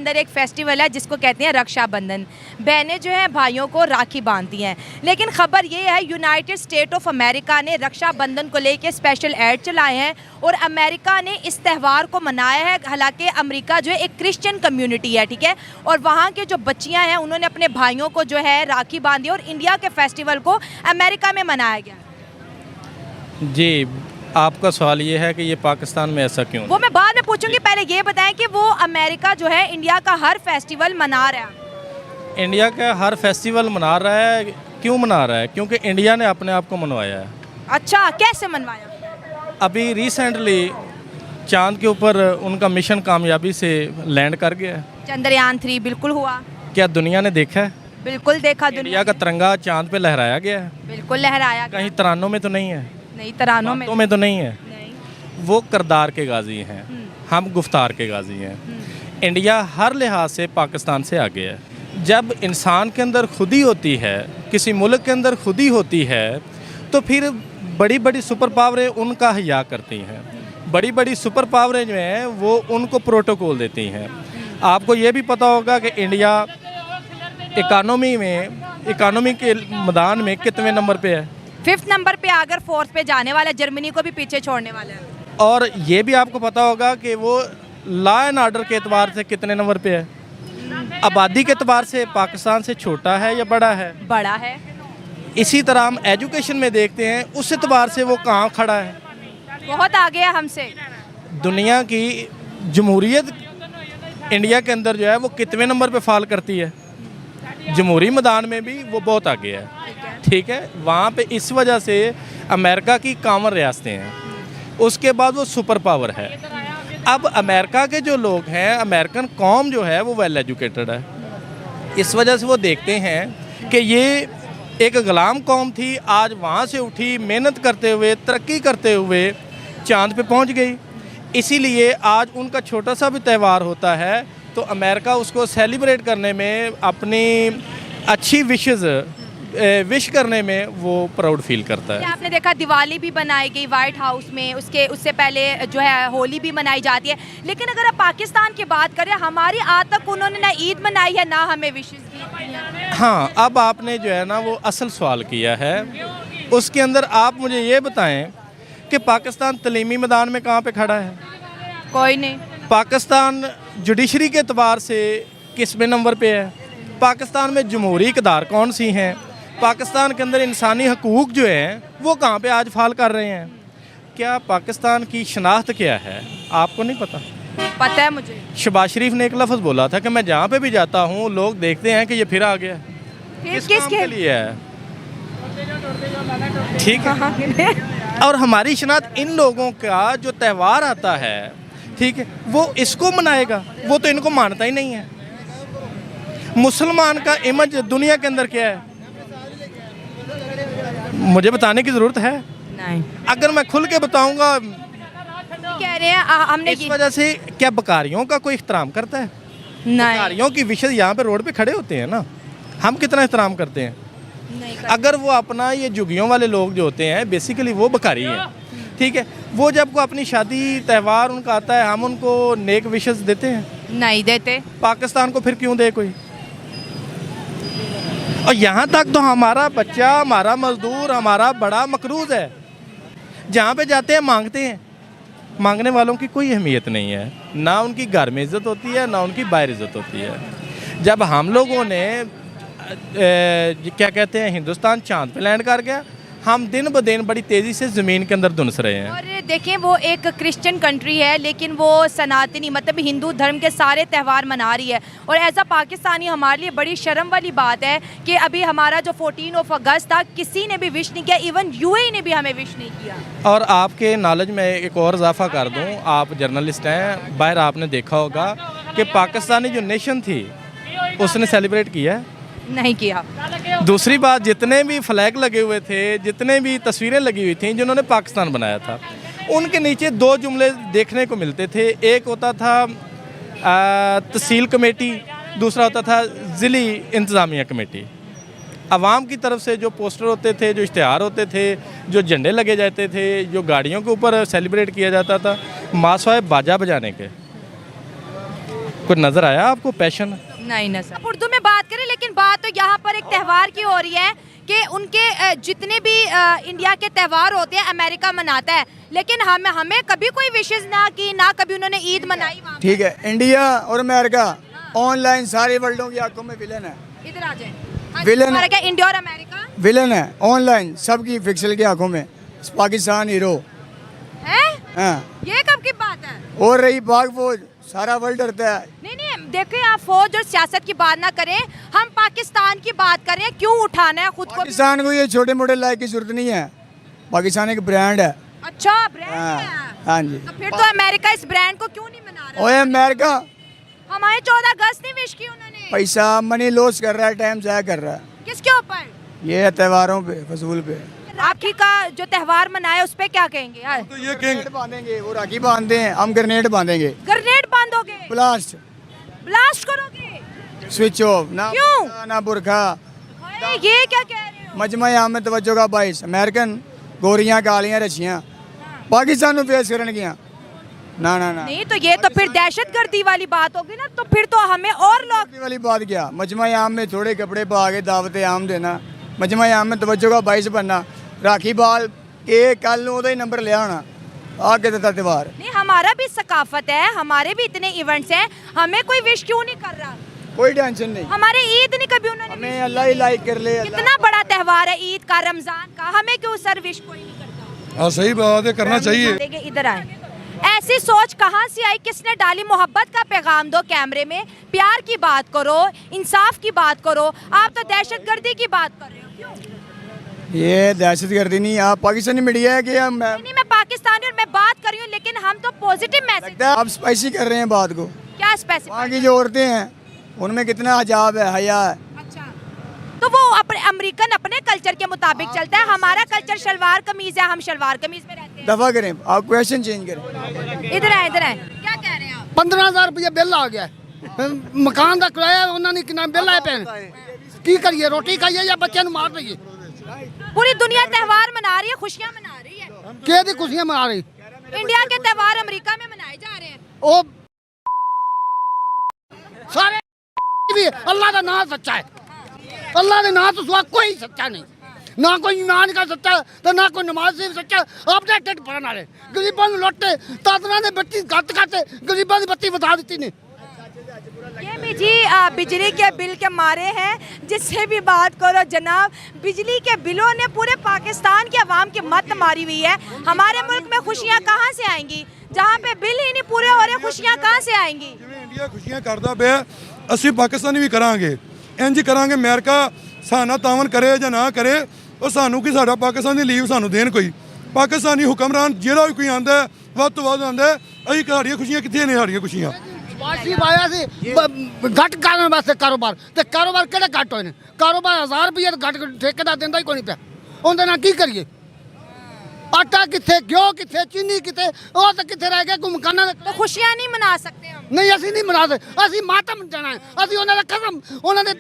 अंदर एक फेस्टिवल है जिसको कहते हैं रक्षाबंधन। बहनें जो हैं भाइयों को राखी बांधती हैं, लेकिन खबर ये है यूनाइटेड स्टेट ऑफ अमेरिका ने रक्षाबंधन को लेके स्पेशल ऐड चलाए हैं और अमेरिका ने इस त्यौहार को मनाया है। हालांकि अमेरिका जो है एक क्रिश्चियन कम्युनिटी है, ठीक है, और वहाँ के जो बच्चियाँ हैं उन्होंने अपने भाइयों को जो है राखी बांधी और इंडिया के फेस्टिवल को अमेरिका में मनाया गया। जी, आपका सवाल ये है कि ये पाकिस्तान में ऐसा क्यों? वो मैं बाद में पूछूंगी, पहले ये बताएं कि वो अमेरिका जो है इंडिया का हर फेस्टिवल मना रहा है। इंडिया का हर फेस्टिवल मना रहा है, क्यों मना रहा है? क्योंकि इंडिया ने अपने आप को मनवाया है। अच्छा, कैसे मनवाया? अभी रिसेंटली चांद के ऊपर उनका मिशन कामयाबी से लैंड कर गया है। चंद्रयान 3 बिल्कुल हुआ। क्या दुनिया ने देखा है? बिल्कुल देखा। इंडिया का तिरंगा चांद पे लहराया गया है। बिल्कुल लहराया गया। कहीं तरानों में तो नहीं है, नहीं तरानों में तो नहीं है। नहीं। वो किरदार के गाजी हैं, हम गुफ्तार के गाजी हैं। इंडिया हर लिहाज से पाकिस्तान से आगे है। जब इंसान के अंदर खुदी होती है, किसी मुल्क के अंदर खुदी होती है, तो फिर बड़ी बड़ी सुपर पावरें उनका हया करती हैं। बड़ी बड़ी सुपर पावरें जो हैं वो उनको प्रोटोकॉल देती हैं। आपको ये भी पता होगा कि इंडिया इकानमी के मैदान में कितने नंबर पे है? 5th नंबर पे, अगर 4th पे जाने वाला है। जर्मनी को भी पीछे छोड़ने वाला है। और ये भी आपको पता होगा कि वो लॉ एंड ऑर्डर के एतबार से कितने नंबर पे है? आबादी के एतबार से पाकिस्तान से छोटा है या बड़ा है? बड़ा है। इसी तरह हम एजुकेशन में देखते हैं, उस एतबार से वो कहाँ खड़ा है? बहुत आगे है हमसे। दुनिया की जमहूरियत इंडिया के अंदर जो है वो कितने नंबर पे फॉल करती है? जमहूरी मैदान में भी वो बहुत आगे है, ठीक है। वहाँ पे इस वजह से अमेरिका की कामन रियासतें हैं, उसके बाद वो सुपर पावर है। अब अमेरिका के जो लोग हैं, अमेरिकन कौम जो है वो वेल एजुकेटेड है। इस वजह से वो देखते हैं कि ये एक गुलाम कौम थी, आज वहाँ से उठी, मेहनत करते हुए, तरक्की करते हुए चांद पे पहुँच गई। इसीलिए आज उनका छोटा सा भी त्यौहार होता है तो अमेरिका उसको सेलिब्रेट करने में, अपनी अच्छी विश करने में वो प्राउड फील करता है। आपने देखा दिवाली भी बनाई गई वाइट हाउस में, उससे पहले जो है होली भी मनाई जाती है। लेकिन अगर आप पाकिस्तान की बात करें, हमारी आज तक उन्होंने ना ईद मनाई है ना हमें विशेष की। हाँ, अब आपने जो है ना वो असल सवाल किया है। उसके अंदर आप मुझे ये बताएं कि पाकिस्तान तलीमी मैदान में कहाँ पे खड़ा है? कोई नहीं। पाकिस्तान जुडिशरी के एतबार से किसवें नंबर पे है? पाकिस्तान में जमहूरी इक़दार कौन सी हैं? पाकिस्तान के अंदर इंसानी हकूक़ जो हैं वो कहाँ पे आज फाल कर रहे हैं? क्या पाकिस्तान की शनाख्त क्या है? आपको नहीं पता? पता है मुझे। शहबाज शरीफ ने एक लफ्ज़ बोला था कि मैं जहाँ पे भी जाता हूँ लोग देखते हैं कि ये फिर आ गया। किसके लिए है? ठीक है। और हमारी शनाख्त इन लोगों का जो त्यौहार आता है, ठीक है, वो इसको मनाएगा, वो तो इनको मानता ही नहीं है। मुसलमान का इमेज दुनिया के अंदर क्या है? मुझे बताने की ज़रूरत है? नहीं। अगर मैं खुल के बताऊंगा, कह रहे हैं हमने इस वजह से क्या बकारियों का कोई एहतराम करता है? नहीं। बकारियों की विशेष यहाँ पे रोड पे खड़े होते हैं ना, हम कितना एहतराम करते हैं? नहीं। अगर वो अपना ये जुगियों वाले लोग जो होते हैं बेसिकली वो बकारी हैं, ठीक है, वो जब को अपनी शादी त्यौहार उनका आता है हम उनको नेक विशेष देते हैं? नहीं देते। पाकिस्तान को फिर क्यों दे कोई? और यहाँ तक तो हमारा बच्चा, हमारा मजदूर, हमारा बड़ा मकरूज है, जहाँ पे जाते हैं मांगते हैं। मांगने वालों की कोई अहमियत नहीं है, ना उनकी घर में इज़्ज़त होती है ना उनकी बाहर इज़्ज़त होती है। जब हम लोगों ने क्या कहते हैं हिंदुस्तान चांद पे लैंड कर गया, हम दिन ब दिन बड़ी तेज़ी से ज़मीन के अंदर धुंस रहे हैं। और देखें, वो एक क्रिश्चियन कंट्री है लेकिन वो सनातनी मतलब हिंदू धर्म के सारे त्यौहार मना रही है। और एज अ पाकिस्तानी हमारे लिए बड़ी शर्म वाली बात है कि अभी हमारा जो 14 अगस्त था किसी ने भी विश नहीं किया, इवन यूएई ने भी हमें विश नहीं किया। और आपके नॉलेज में एक और इजाफा कर दूं, आप जर्नलिस्ट हैं, बाहर आपने देखा होगा कि पाकिस्तानी जो नेशन थी उसने सेलिब्रेट किया है? नहीं किया। दूसरी बात, जितने भी फ्लैग लगे हुए थे, जितने भी तस्वीरें लगी हुई थी जिन्होंने पाकिस्तान बनाया था, उनके नीचे 2 जुमले देखने को मिलते थे। एक होता था तहसील कमेटी, दूसरा होता था ज़िली इंतज़ामिया कमेटी। आवाम की तरफ से जो पोस्टर होते थे, जो इश्तिहार होते थे, जो झंडे लगे जाते थे, जो गाड़ियों के ऊपर सेलिब्रेट किया जाता था, माँ साहब बाजा बजाने के, कुछ नज़र आया आपको पैशन? नहीं ना सर, उर्दू में बात करें, लेकिन बात तो यहाँ पर एक त्यौहार की हो रही है कि उनके जितने भी इंडिया के त्यौहार होते हैं अमेरिका मनाता है, लेकिन हमें कभी कोई विशेष ना की, ना कभी उन्होंने ईद मनाई वहाँ पे। ठीक है, इंडिया और अमेरिका ऑनलाइन सारे वर्ल्डों की आंखों में विलन है। इधर आ जाए। विलन हमारा क्या इंडिया और अमेरिका विलन है ऑनलाइन सबकी फिक्सल की आंखों में। पाकिस्तान हीरो है? हाँ। ये कब की बात है? और रही पाक फौज, सारा वर्ल्ड डरता है। नहीं नहीं, देखिए आप फौज और सियासत की बात ना करें, हम पाकिस्तान की बात करें। क्यों उठाना है खुद को? पाकिस्तान को ये छोटे मोटे लाइक की जरूरत नहीं है, पाकिस्तान एक ब्रांड है। अच्छा ब्रांड हाँ, है। हाँ जी। तो फिर तो अमेरिका इस ब्रांड को क्यों नहीं मना रहा? ओए अमेरिका हमारे 14 अगस्त नहीं विश की उन्होंने। पैसा मनी लॉस कर रहा है, टाइम जाया कर रहा है। किसके ऊपर? ये त्योहारों पे, फजूल पे। राखी का जो त्योहार मनाए उस पे क्या कहेंगे यार? तो ये कहेंगे बांधेंगे, वो राखी बांधते हैं, हम ग्रेनेड बांधेंगे। ग्रेनेड बांधोगे? ब्लास्ट ब्लास्ट करोगे? स्विच ऑफ ना, क्यों? बुरखा, ना बुरखा। अरे ये क्या कह रहे हो? मजमा आम में तवज्जो का बाइस अमेरिकन गोरियां कालियां रचियां पाकिस्तान में फेस करन गया ना ना ना। नहीं तो ये तो फिर दहशतगर्दी वाली बात होगी ना, तो फिर तो हमें और लोग। ये वाली बात क्या, मजमा आम में थोड़े कपड़े पा के दावत आम देना, मजमा आम में तवज्जो का बाइस बनना, राखी बाल के कल ओदा ही नंबर लिया होना आगे देता त्योहार। नहीं, हमारा भी सकाफत है, हमारे भी इतने इवेंट्स हैं, हमें कोई विश क्यों नहीं कर रहा? कोई टेंशन नहीं, हमारे ईद नहीं कभी उन्होंने wish हमें अल्लाह ही लाइक कर ले। अल्लाह- कितना बड़ा त्यौहार है ईद का, रमजान का, हमें क्यों सर विश कोई नहीं करता? हाँ सही बात है, करना चाहिए। देखिए इधर आए। ऐसी सोच कहाँ से आई, किसने डाली? मोहब्बत का पैगाम दो कैमरे में, प्यार की बात करो, इंसाफ की बात करो। आप तो दहशतगर्दी की बात कर रहे हो, क्यों? ये दहशतगर्दी नहीं, आप पाकिस्तानी मीडिया है कि हम नहीं, मैं पाकिस्तानी और मैं बात कर रही हूँ, लेकिन हम तो पॉजिटिव मैसेज। लगता है आप स्पाइसी कर रहे हैं बात को। क्या वहाँ स्पेसिफिक? की जो औरतें हैं उनमें कितना हजाब है, हया है। अच्छा, तो वो अपने अमेरिकन अपने कल्चर के मुताबिक चलता है, हमारा कल्चर शलवार कमीज है, हम शलवार कमीज में रहते हैं। दफा करें, आप क्वेश्चन चेंज करें। इधर आए, इधर आए। क्या कह रहे हैं आप? 15,000 रुपया बिल आ गया मकान का किराया उन्होंने कितना बिल आए पे की करिए, रोटी खाइए या बच्चे मार दईए? पूरी दुनिया त्यौहार मना रही है, खुशियां मना रही है। के दी खुशियां मना रही? इंडिया के त्यौहार अमेरिका में मनाए जा रहे हैं। ओ सारे भी अल्लाह का नाम सच्चा है, अल्लाह के नाम तो सिवा कोई सच्चा नहीं, ना कोई ईमान का सच्चा तो ना कोई नमाज से सच्चा। अपने टिट भरन वाले गरीबों को लुटते, तातना ने बत्ती घट करते, गरीबों की बत्ती बता दी ने। ये भी जी बिजली के बिल के मारे हैं, जिससे भी बात करो जनाब, बिजली के बिलों ने पूरे पाकिस्तान के अवाम की मत मारी हुई है। हमारे मुल्क में खुशियाँ कहाँ से आएंगी जहाँ पे बिल ही नहीं पूरे हो रहे? खुशियाँ कहाँ से आएंगी? ਜਿਵੇਂ ਇੰਡੀਆ ਖੁਸ਼ੀਆਂ ਕਰਦਾ ਪਿਆ, ਅਸੀਂ ਪਾਕਿਸਤਾਨੀ ਵੀ ਕਰਾਂਗੇ, ਇੰਜ ਕਰਾਂਗੇ। ਅਮਰੀਕਾ ਸਾਨਾ ਤਾਵਨ ਕਰੇ ਜਾਂ ਨਾ ਕਰੇ, ਉਹ ਸਾਨੂੰ ਕੀ, ਸਾਡਾ ਪਾਕਿਸਤਾਨ ਦੀ ਲੀਵ ਸਾਨੂੰ ਦੇਣ ਕੋਈ। ਪਾਕਿਸਤਾਨੀ ਹੁਕਮਰਾਨ ਜਿਹੜਾ ਵੀ ਕੋਈ ਆਂਦਾ ਵੱਧ ਤੋਂ ਵੱਧ ਆਂਦਾ, ਅਸੀਂ ਸਾਡੀਆਂ ਖੁਸ਼ੀਆਂ ਕਿੱਥੇ ਨੇ? ਸਾਡੀਆਂ ਖੁਸ਼ੀਆਂ वासी पाया सी घट करने वास्ते कारोबार, ते कारोबार केड़े घट होए ने? कारोबार 1000 रुपये घट ठेकेदार देंदा ही कोई नहीं पिया, उनदे नाल की करिए? आटा किथे, घ्यो किथे, चीनी किथे, ओ ते किथे रह गया कोई मकाना? तो खुशियाँ नहीं मना सकते हम? नहीं असी नहीं मना सकते, असी मातम जाना है, असी उन्हां दा कसम उन्हां दे